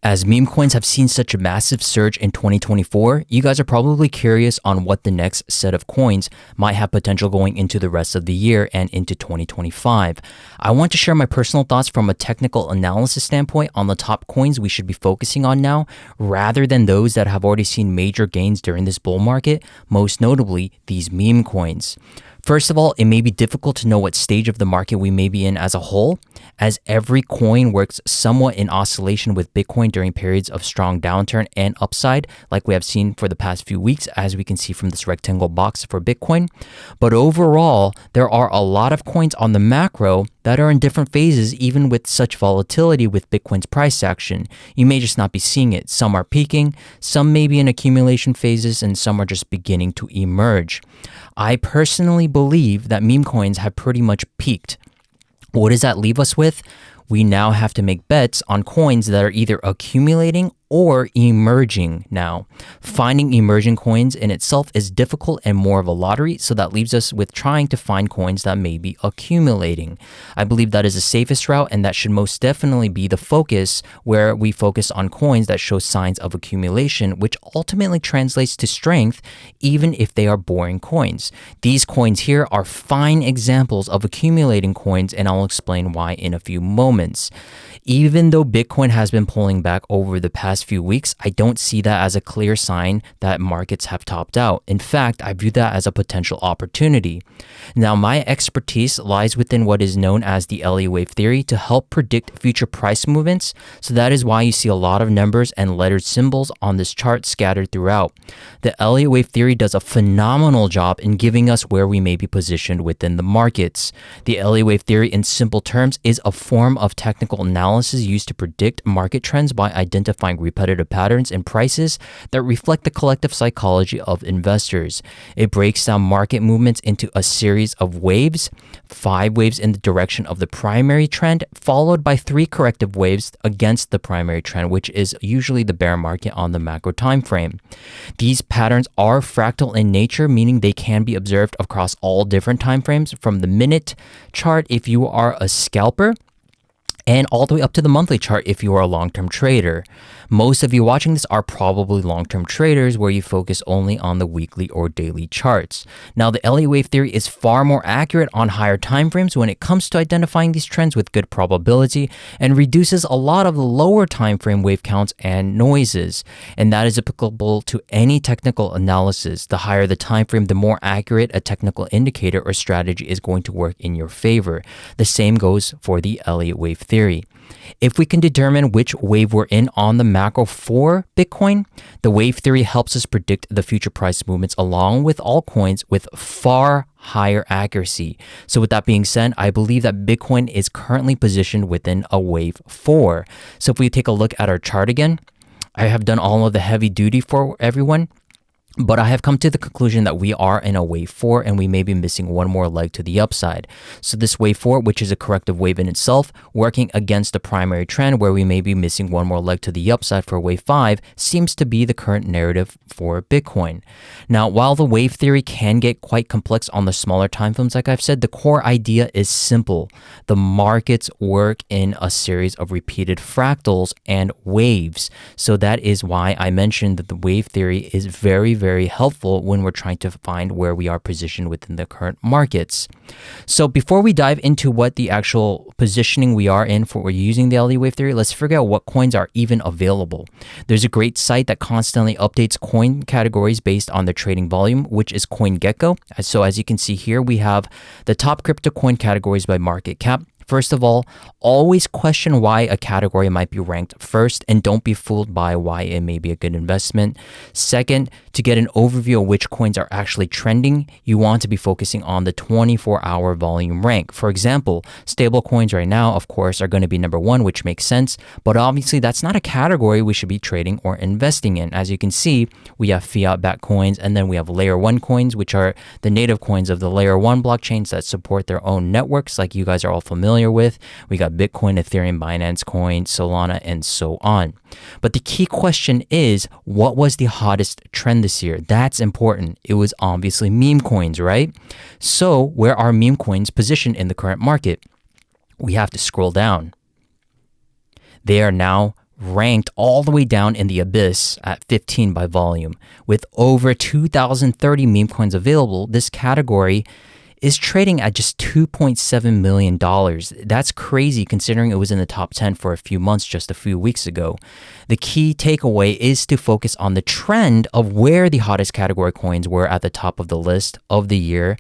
As meme coins have seen such a massive surge in 2024, you guys are probably curious on what the next set of coins might have potential going into the rest of the year and into 2025. I want to share my personal thoughts from a technical analysis standpoint on the top coins we should be focusing on now, rather than those that have already seen major gains during this bull market, most notably these meme coins. First of all, it may be difficult to know what stage of the market we may be in as a whole, as every coin works somewhat in oscillation with Bitcoin during periods of strong downturn and upside, like we have seen for the past few weeks, as we can see from this rectangle box for Bitcoin. But overall, there are a lot of coins on the macro that are in different phases, even with such volatility with Bitcoin's price action. You may just not be seeing it. Some are peaking, some may be in accumulation phases, and some are just beginning to emerge. I personally believe that meme coins have pretty much peaked. What does that leave us with? We now have to make bets on coins that are either accumulating or emerging now. Finding emerging coins in itself is difficult and more of a lottery, so that leaves us with trying to find coins that may be accumulating. I believe that is the safest route, and that should most definitely be the focus, where we focus on coins that show signs of accumulation, which ultimately translates to strength, even if they are boring coins. These coins here are fine examples of accumulating coins, and I'll explain why in a few moments. Even though Bitcoin has been pulling back over the past few weeks, I don't see that as a clear sign that markets have topped out. In fact, I view that as a potential opportunity. Now, my expertise lies within what is known as the Elliott Wave Theory to help predict future price movements. So that is why you see a lot of numbers and lettered symbols on this chart scattered throughout. The Elliott Wave Theory does a phenomenal job in giving us where we may be positioned within the markets. The Elliott Wave Theory, in simple terms, is a form of technical analysis used to predict market trends by identifying repetitive patterns in prices that reflect the collective psychology of investors. It breaks down market movements into a series of waves, 5 waves in the direction of the primary trend, followed by 3 corrective waves against the primary trend, which is usually the bear market on the macro time frame. These patterns are fractal in nature, meaning they can be observed across all different time frames, from the minute chart if you are a scalper, and all the way up to the monthly chart if you are a long-term trader. Most of you watching this are probably long-term traders, where you focus only on the weekly or daily charts. Now, the Elliott Wave Theory is far more accurate on higher time frames when it comes to identifying these trends with good probability, and reduces a lot of the lower time frame wave counts and noises. And that is applicable to any technical analysis. The higher the time frame, the more accurate a technical indicator or strategy is going to work in your favor. The same goes for the Elliott Wave Theory. If we can determine which wave we're in on the macro for Bitcoin, the wave theory helps us predict the future price movements along with altcoins with far higher accuracy. So with that being said, I believe that Bitcoin is currently positioned within a wave 4. So if we take a look at our chart again, I have done all of the heavy duty for everyone. But I have come to the conclusion that we are in a wave 4, and we may be missing one more leg to the upside. So this wave 4, which is a corrective wave in itself, working against the primary trend where we may be missing one more leg to the upside for wave 5, seems to be the current narrative for Bitcoin. Now, while the wave theory can get quite complex on the smaller time frames, like I've said, the core idea is simple. The markets work in a series of repeated fractals and waves. So that is why I mentioned that the wave theory is very helpful when we're trying to find where we are positioned within the current markets. So before we dive into what the actual positioning we are in for using the Elliott Wave Theory, let's figure out what coins are even available. There's a great site that constantly updates coin categories based on the trading volume, which is CoinGecko. So as you can see here, we have the top crypto coin categories by market cap. First of all, always question why a category might be ranked first, and don't be fooled by why it may be a good investment. Second, to get an overview of which coins are actually trending, you want to be focusing on the 24-hour volume rank. For example, stable coins right now, of course, are going to be number 1, which makes sense, but obviously that's not a category we should be trading or investing in. As you can see, we have fiat-backed coins, and then we have layer 1 coins, which are the native coins of the layer 1 blockchains that support their own networks, like you guys are all familiar with. We got Bitcoin, Ethereum, Binance Coin, Solana, and so on. But the key question is, what was the hottest trend this year? That's important. It was obviously meme coins, right? So where are meme coins positioned in the current market? We have to scroll down. They are now ranked all the way down in the abyss at 15 by volume. With over 2,030 meme coins available, this category is trading at just $2.7 million. That's crazy considering it was in the top 10 for a few months just a few weeks ago. The key takeaway is to focus on the trend of where the hottest category coins were at the top of the list of the year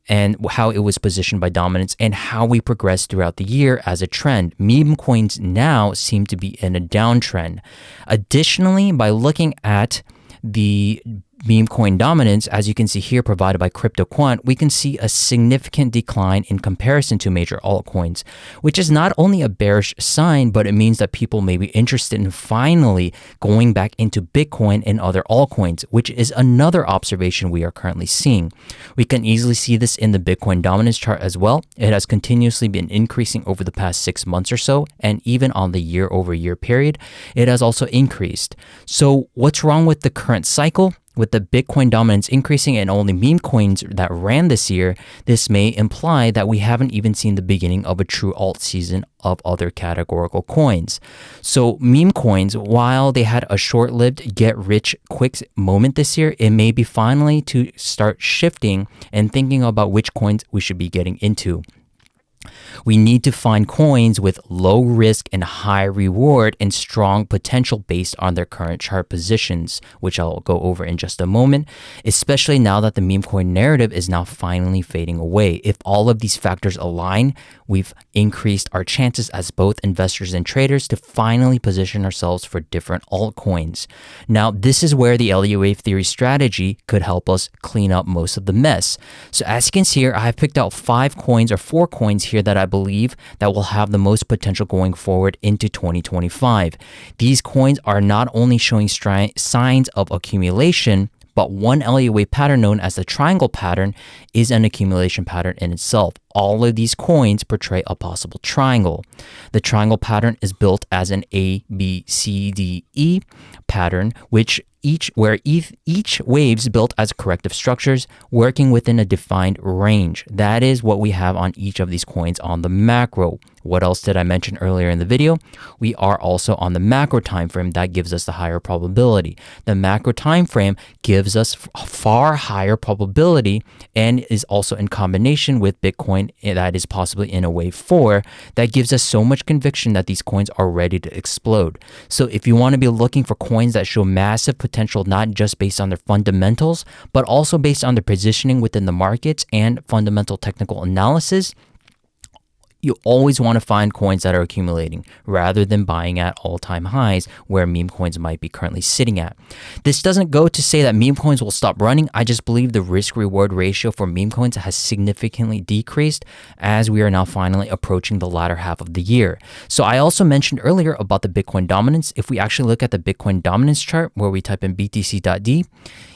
and how it was positioned by dominance and how we progressed throughout the year as a trend. Meme coins now seem to be in a downtrend. Additionally, by looking at the meme coin dominance, as you can see here provided by CryptoQuant, we can see a significant decline in comparison to major altcoins, which is not only a bearish sign, but it means that people may be interested in finally going back into Bitcoin and other altcoins, which is another observation we are currently seeing. We can easily see this in the Bitcoin dominance chart as well. It has continuously been increasing over the past 6 months or so, and even on the year-over-year period, it has also increased. So what's wrong with the current cycle? With the Bitcoin dominance increasing and only meme coins that ran this year, this may imply that we haven't even seen the beginning of a true alt season of other categorical coins. So meme coins, while they had a short-lived get-rich-quick moment this year, it may be finally to start shifting and thinking about which coins we should be getting into. We need to find coins with low risk and high reward and strong potential based on their current chart positions, which I'll go over in just a moment, especially now that the meme coin narrative is now finally fading away. If all of these factors align, we've increased our chances as both investors and traders to finally position ourselves for different altcoins. Now, this is where the Elliott Wave Theory strategy could help us clean up most of the mess. So as you can see here, I have picked out 5 coins or 4 coins here that I believe that will have the most potential going forward into 2025. These coins are not only showing signs of accumulation, but one Elliott Wave pattern known as the triangle pattern is an accumulation pattern in itself. All of these coins portray a possible triangle. The triangle pattern is built as an A, B, C, D, E pattern, where each wave's built as corrective structures working within a defined range. That is what we have on each of these coins on the macro. What else did I mention earlier in the video? We are also on the macro time frame. That gives us the higher probability. The macro time frame gives us far higher probability and is also in combination with Bitcoin that is possibly in a wave 4 that gives us so much conviction that these coins are ready to explode. So if you want to be looking for coins that show massive potential, not just based on their fundamentals, but also based on their positioning within the markets and fundamental technical analysis, you always want to find coins that are accumulating rather than buying at all-time highs where meme coins might be currently sitting at. This doesn't go to say that meme coins will stop running. I just believe the risk-reward ratio for meme coins has significantly decreased as we are now finally approaching the latter half of the year. So I also mentioned earlier about the Bitcoin dominance. If we actually look at the Bitcoin dominance chart where we type in BTC.D,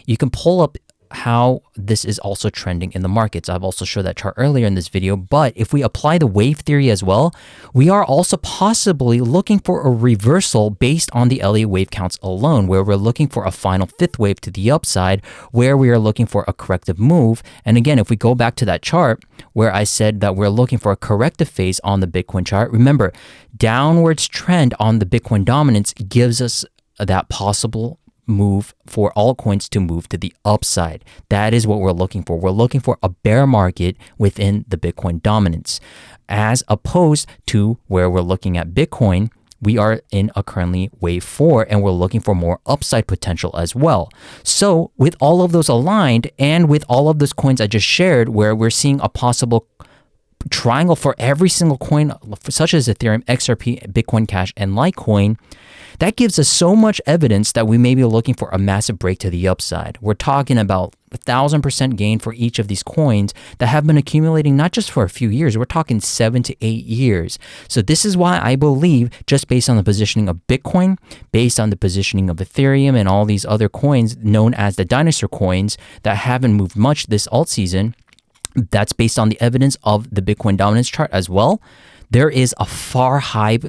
you can pull up how this is also trending in the markets. I've also showed that chart earlier in this video, but if we apply the wave theory as well, we are also possibly looking for a reversal based on the Elliott wave counts alone, where we're looking for a final 5th wave to the upside, where we are looking for a corrective move. And again, if we go back to that chart where I said that we're looking for a corrective phase on the Bitcoin chart, remember, downwards trend on the Bitcoin dominance gives us that possible move for altcoins to move to the upside. That is what we're looking for. We're looking for a bear market within the Bitcoin dominance, as opposed to where we're looking at Bitcoin. We are in a currently wave 4 and we're looking for more upside potential as well. So with all of those aligned and with all of those coins I just shared, where we're seeing a possible triangle for every single coin, such as Ethereum, XRP, Bitcoin Cash, and Litecoin, that gives us so much evidence that we may be looking for a massive break to the upside. We're talking about 1,000% gain for each of these coins that have been accumulating not just for a few years, we're talking 7 to 8 years. So this is why I believe, just based on the positioning of Bitcoin, based on the positioning of Ethereum and all these other coins known as the dinosaur coins that haven't moved much this alt season, that's based on the evidence of the Bitcoin dominance chart as well. There is a far high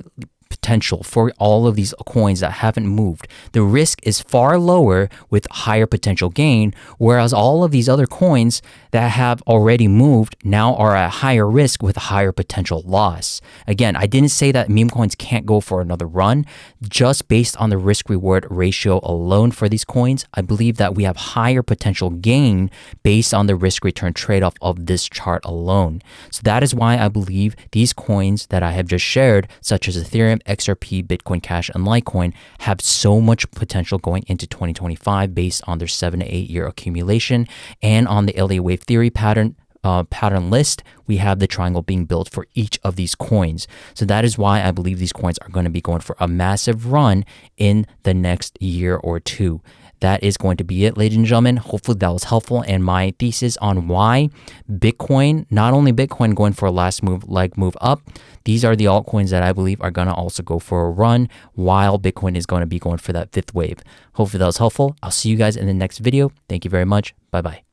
potential for all of these coins that haven't moved. The risk is far lower with higher potential gain, whereas all of these other coins that have already moved now are at higher risk with higher potential loss. Again, I didn't say that meme coins can't go for another run. Just based on the risk reward ratio alone for these coins, I believe that we have higher potential gain based on the risk return trade-off of this chart alone. So that is why I believe these coins that I have just shared, such as Ethereum, XRP, Bitcoin Cash, and Litecoin, have so much potential going into 2025 based on their 7 to 8 year accumulation. And on the Elliott Wave Theory pattern list, we have the triangle being built for each of these coins. So that is why I believe these coins are going to be going for a massive run in the next year or two. That is going to be it, ladies and gentlemen. Hopefully that was helpful, and my thesis on why Bitcoin, not only Bitcoin going for a last leg move up, these are the altcoins that I believe are going to also go for a run, while Bitcoin is going to be going for that fifth wave. Hopefully that was helpful. I'll see you guys in the next video. Thank you very much. Bye-bye.